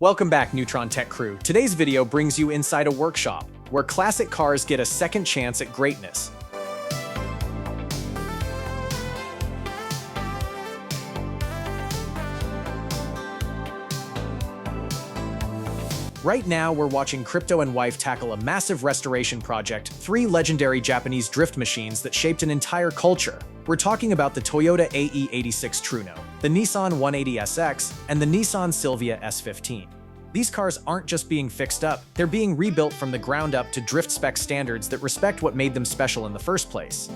Welcome back, Neutron Tech Crew. Today's video brings you inside a workshop, where classic cars get a second chance at greatness. Right now, we're watching Krypto&Wife tackle a massive restoration project, 3 legendary Japanese drift machines that shaped an entire culture. We're talking about the Toyota AE86 Trueno, the Nissan 180SX, and the Nissan Silvia S15. These cars aren't just being fixed up, they're being rebuilt from the ground up to drift spec standards that respect what made them special in the first place.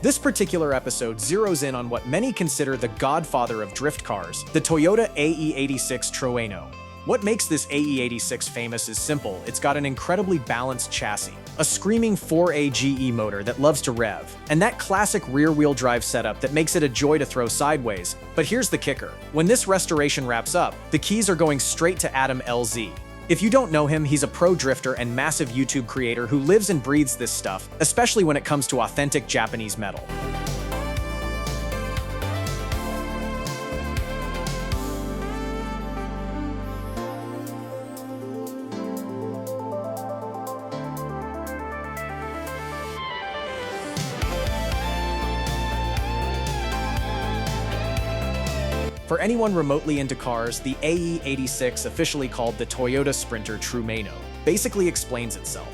This particular episode zeroes in on what many consider the godfather of drift cars, the Toyota AE86 Trueno. What makes this AE86 famous is simple: it's got an incredibly balanced chassis, a screaming 4A GE motor that loves to rev, and that classic rear-wheel drive setup that makes it a joy to throw sideways. But here's the kicker: when this restoration wraps up, the keys are going straight to Adam LZ. If you don't know him, he's a pro drifter and massive YouTube creator who lives and breathes this stuff, especially when it comes to authentic Japanese metal. For anyone remotely into cars, the AE86, officially called the Toyota Sprinter Trueno, basically explains itself.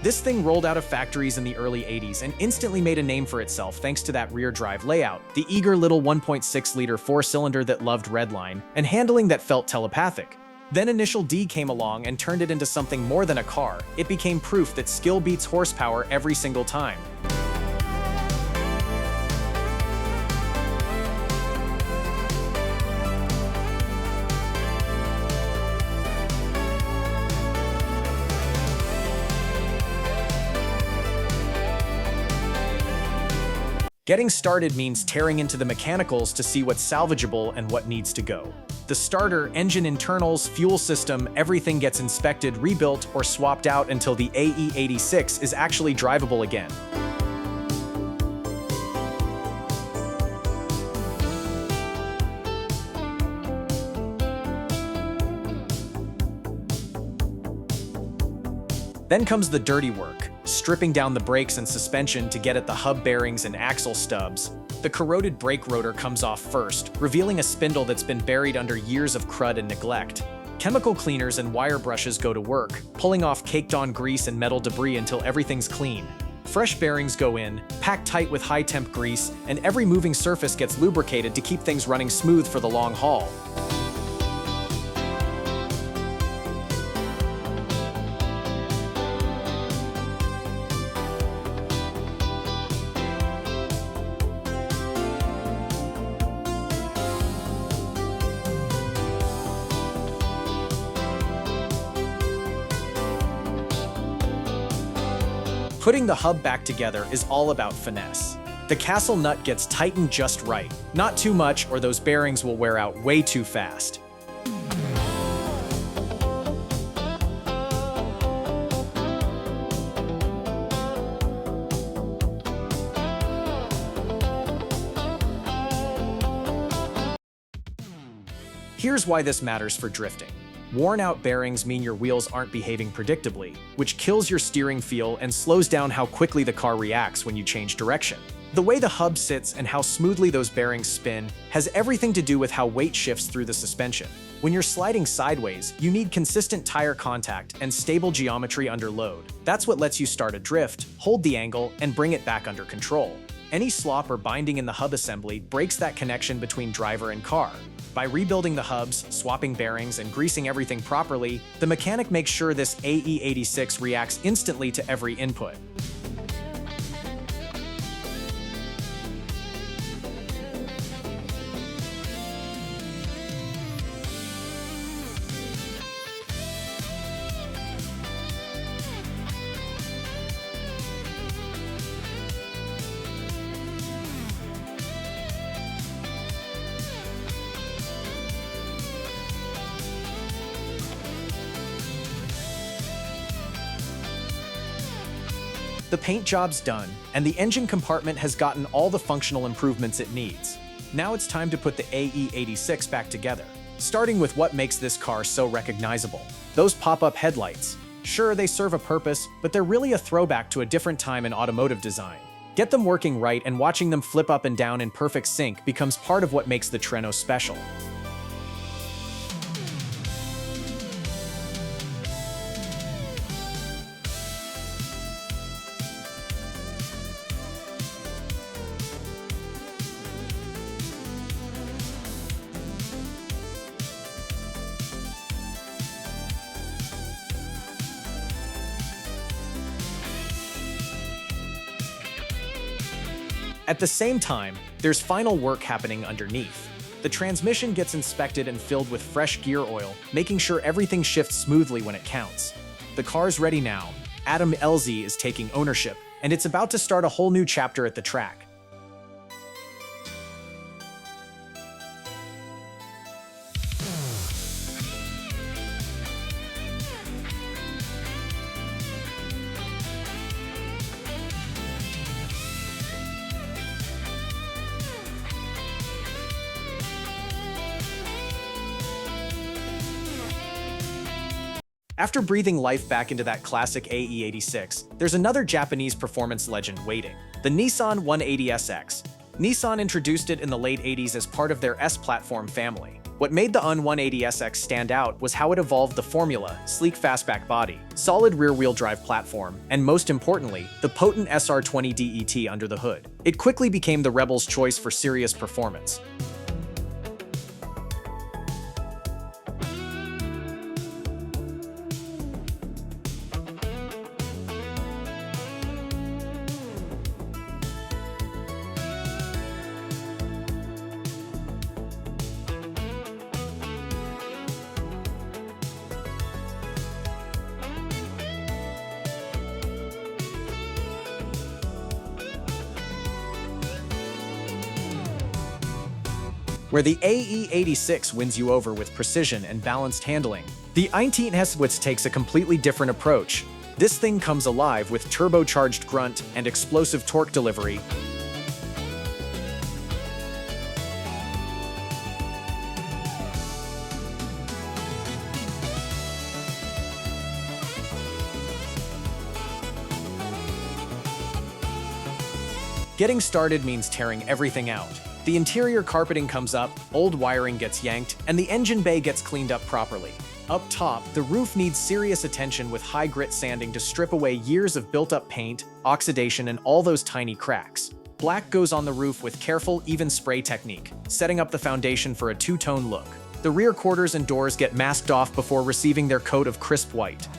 This thing rolled out of factories in the early 80s and instantly made a name for itself thanks to that rear drive layout, the eager little 1.6-liter 4-cylinder that loved redline, and handling that felt telepathic. Then Initial D came along and turned it into something more than a car. It became proof that skill beats horsepower every single time. Getting started means tearing into the mechanicals to see what's salvageable and what needs to go. The starter, engine internals, fuel system, everything gets inspected, rebuilt, or swapped out until the AE86 is actually drivable again. Then comes the dirty work, stripping down the brakes and suspension to get at the hub bearings and axle stubs. The corroded brake rotor comes off first, revealing a spindle that's been buried under years of crud and neglect. Chemical cleaners and wire brushes go to work, pulling off caked-on grease and metal debris until everything's clean. Fresh bearings go in, packed tight with high-temp grease, and every moving surface gets lubricated to keep things running smooth for the long haul. Putting the hub back together is all about finesse. The castle nut gets tightened just right. Not too much, or those bearings will wear out way too fast. Here's why this matters for drifting. Worn-out bearings mean your wheels aren't behaving predictably, which kills your steering feel and slows down how quickly the car reacts when you change direction. The way the hub sits and how smoothly those bearings spin has everything to do with how weight shifts through the suspension. When you're sliding sideways, you need consistent tire contact and stable geometry under load. That's what lets you start a drift, hold the angle, and bring it back under control. Any slop or binding in the hub assembly breaks that connection between driver and car. By rebuilding the hubs, swapping bearings, and greasing everything properly, the mechanic makes sure this AE86 reacts instantly to every input. The paint job's done, and the engine compartment has gotten all the functional improvements it needs. Now it's time to put the AE86 back together, starting with what makes this car so recognizable. Those pop-up headlights. Sure, they serve a purpose, but they're really a throwback to a different time in automotive design. Get them working right, and watching them flip up and down in perfect sync becomes part of what makes the Trueno special. At the same time, there's final work happening underneath. The transmission gets inspected and filled with fresh gear oil, making sure everything shifts smoothly when it counts. The car's ready now. Adam LZ is taking ownership, and it's about to start a whole new chapter at the track. After breathing life back into that classic AE86, there's another Japanese performance legend waiting, the Nissan 180SX. Nissan introduced it in the late 80s as part of their S-platform family. What made the UN180SX stand out was how it evolved the formula, sleek fastback body, solid rear-wheel drive platform, and most importantly, the potent SR20 DET under the hood. It quickly became the Rebel's choice for serious performance. Where the AE86 wins you over with precision and balanced handling, the 180SX takes a completely different approach. This thing comes alive with turbocharged grunt and explosive torque delivery. Getting started means tearing everything out. The interior carpeting comes up, old wiring gets yanked, and the engine bay gets cleaned up properly. Up top, the roof needs serious attention with high-grit sanding to strip away years of built-up paint, oxidation, and all those tiny cracks. Black goes on the roof with careful, even spray technique, setting up the foundation for a two-tone look. The rear quarters and doors get masked off before receiving their coat of crisp white.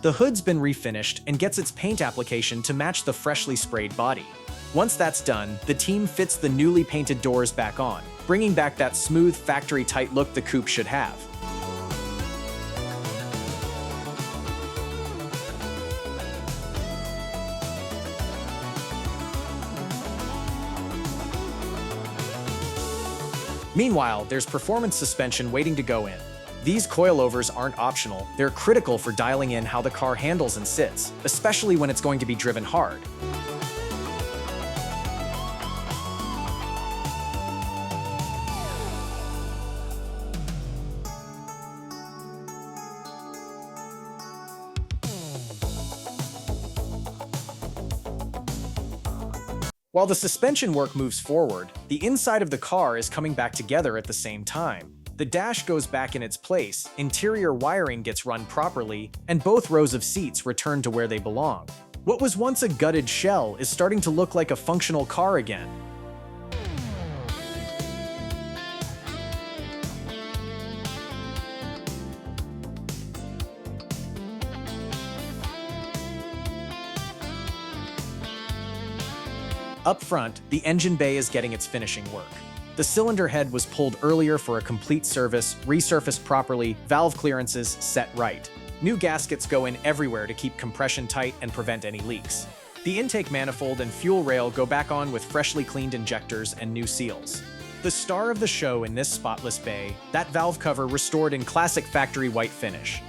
The hood's been refinished and gets its paint application to match the freshly sprayed body. Once that's done, the team fits the newly painted doors back on, bringing back that smooth, factory-tight look the coupe should have. Meanwhile, there's performance suspension waiting to go in. These coilovers aren't optional, they're critical for dialing in how the car handles and sits, especially when it's going to be driven hard. While the suspension work moves forward, the inside of the car is coming back together at the same time. The dash goes back in its place, interior wiring gets run properly, and both rows of seats return to where they belong. What was once a gutted shell is starting to look like a functional car again. Up front, the engine bay is getting its finishing work. The cylinder head was pulled earlier for a complete service, resurfaced properly, valve clearances set right. New gaskets go in everywhere to keep compression tight and prevent any leaks. The intake manifold and fuel rail go back on with freshly cleaned injectors and new seals. The star of the show in this spotless bay, that valve cover restored in classic factory white finish.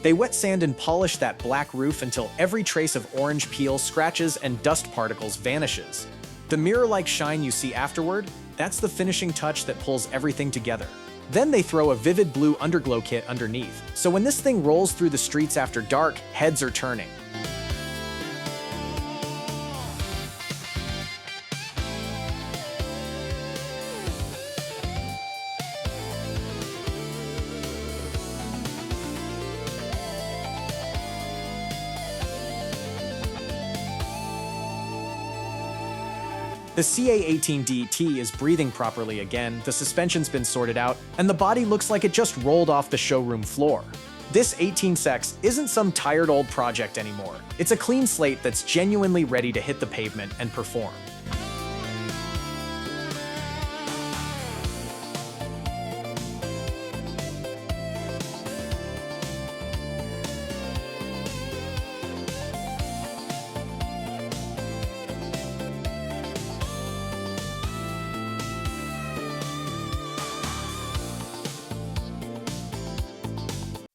They wet sand and polish that black roof until every trace of orange peel, scratches, and dust particles vanishes. The mirror-like shine you see afterward, that's the finishing touch that pulls everything together. Then they throw a vivid blue underglow kit underneath, so when this thing rolls through the streets after dark, heads are turning. The CA18DT is breathing properly again, the suspension's been sorted out, and the body looks like it just rolled off the showroom floor. This 18SX isn't some tired old project anymore. It's a clean slate that's genuinely ready to hit the pavement and perform.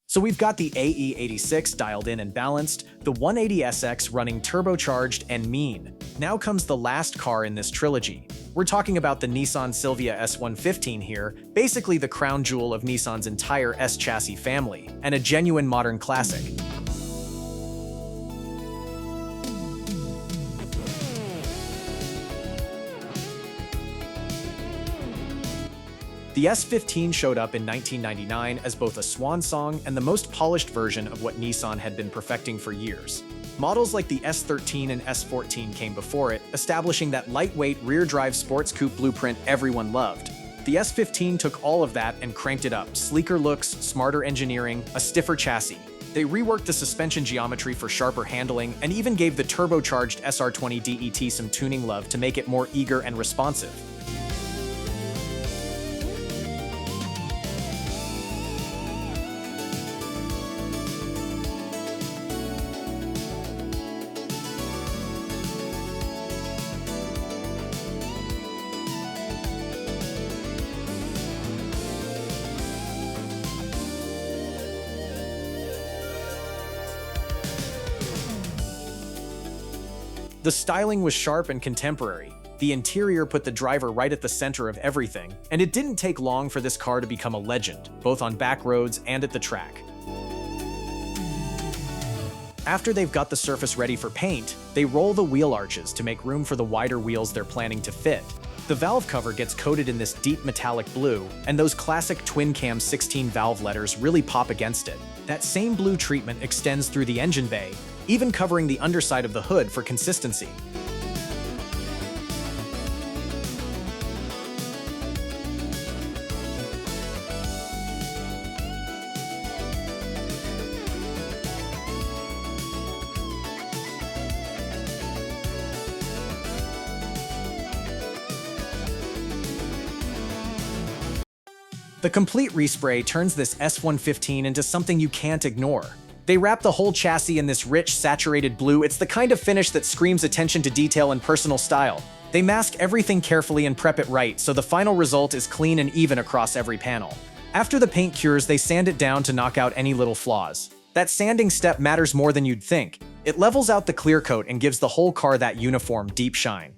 So we've got the AE86 dialed in and balanced, the 180SX running turbocharged and mean. Now comes the last car in this trilogy. We're talking about the Nissan Silvia S15 here, basically the crown jewel of Nissan's entire S-chassis family, and a genuine modern classic. The S15 showed up in 1999 as both a swan song and the most polished version of what Nissan had been perfecting for years. Models like the S13 and S14 came before it, establishing that lightweight rear-drive sports coupe blueprint everyone loved. The S15 took all of that and cranked it up. Sleeker looks, smarter engineering, a stiffer chassis. They reworked the suspension geometry for sharper handling and even gave the turbocharged SR20 DET some tuning love to make it more eager and responsive. The styling was sharp and contemporary. The interior put the driver right at the center of everything, and it didn't take long for this car to become a legend, both on back roads and at the track. After they've got the surface ready for paint, they roll the wheel arches to make room for the wider wheels they're planning to fit. The valve cover gets coated in this deep metallic blue, and those classic twin-cam 16-valve letters really pop against it. That same blue treatment extends through the engine bay, even covering the underside of the hood for consistency. The complete respray turns this S115 into something you can't ignore. They wrap the whole chassis in this rich, saturated blue. It's the kind of finish that screams attention to detail and personal style. They mask everything carefully and prep it right, so the final result is clean and even across every panel. After the paint cures, they sand it down to knock out any little flaws. That sanding step matters more than you'd think. It levels out the clear coat and gives the whole car that uniform, deep shine.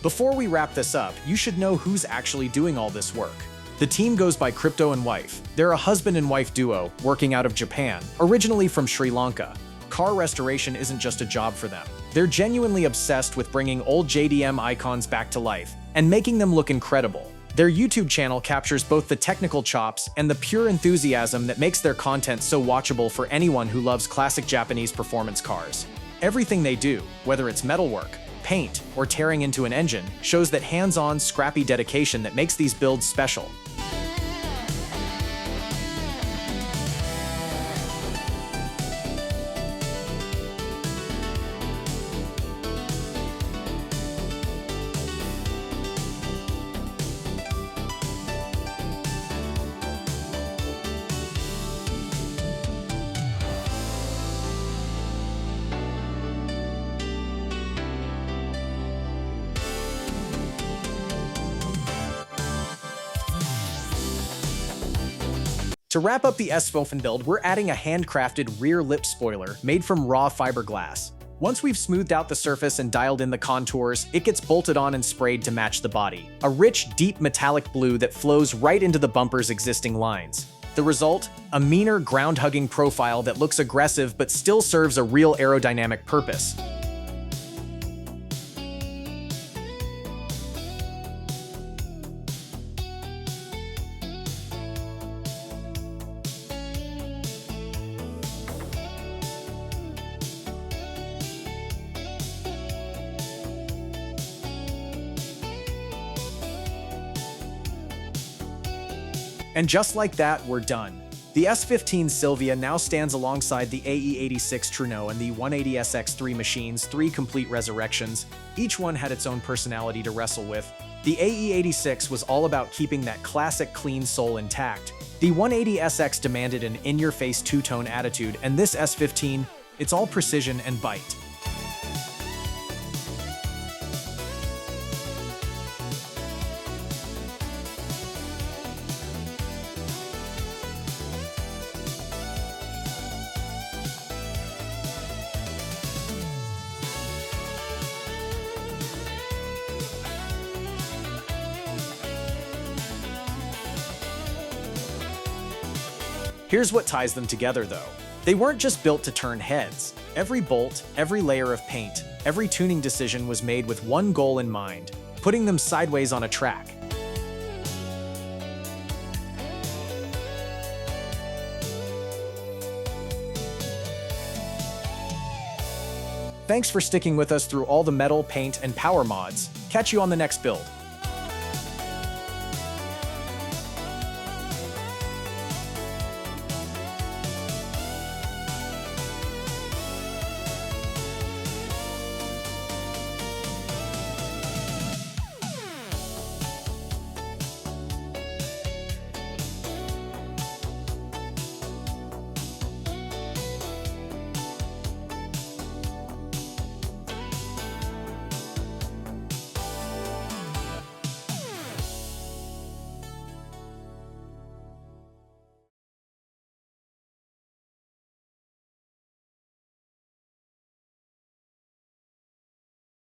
Before we wrap this up, you should know who's actually doing all this work. The team goes by Krypto&Wife. They're a husband and wife duo working out of Japan, originally from Sri Lanka. Car restoration isn't just a job for them. They're genuinely obsessed with bringing old JDM icons back to life and making them look incredible. Their YouTube channel captures both the technical chops and the pure enthusiasm that makes their content so watchable for anyone who loves classic Japanese performance cars. Everything they do, whether it's metalwork, paint, or tearing into an engine, shows that hands-on, scrappy dedication that makes these builds special. To wrap up the S15 build, we're adding a handcrafted rear lip spoiler made from raw fiberglass. Once we've smoothed out the surface and dialed in the contours, it gets bolted on and sprayed to match the body. A rich, deep metallic blue that flows right into the bumper's existing lines. The result? A meaner, ground-hugging profile that looks aggressive but still serves a real aerodynamic purpose. And just like that, we're done. The S15 Silvia now stands alongside the AE86 Trueno and the 180SX machines, three complete resurrections. Each one had its own personality to wrestle with. The AE86 was all about keeping that classic clean soul intact. The 180SX demanded an in-your-face two-tone attitude, and this S15, it's all precision and bite. Here's what ties them together, though. They weren't just built to turn heads. Every bolt, every layer of paint, every tuning decision was made with one goal in mind: putting them sideways on a track. Thanks for sticking with us through all the metal, paint, and power mods. Catch you on the next build.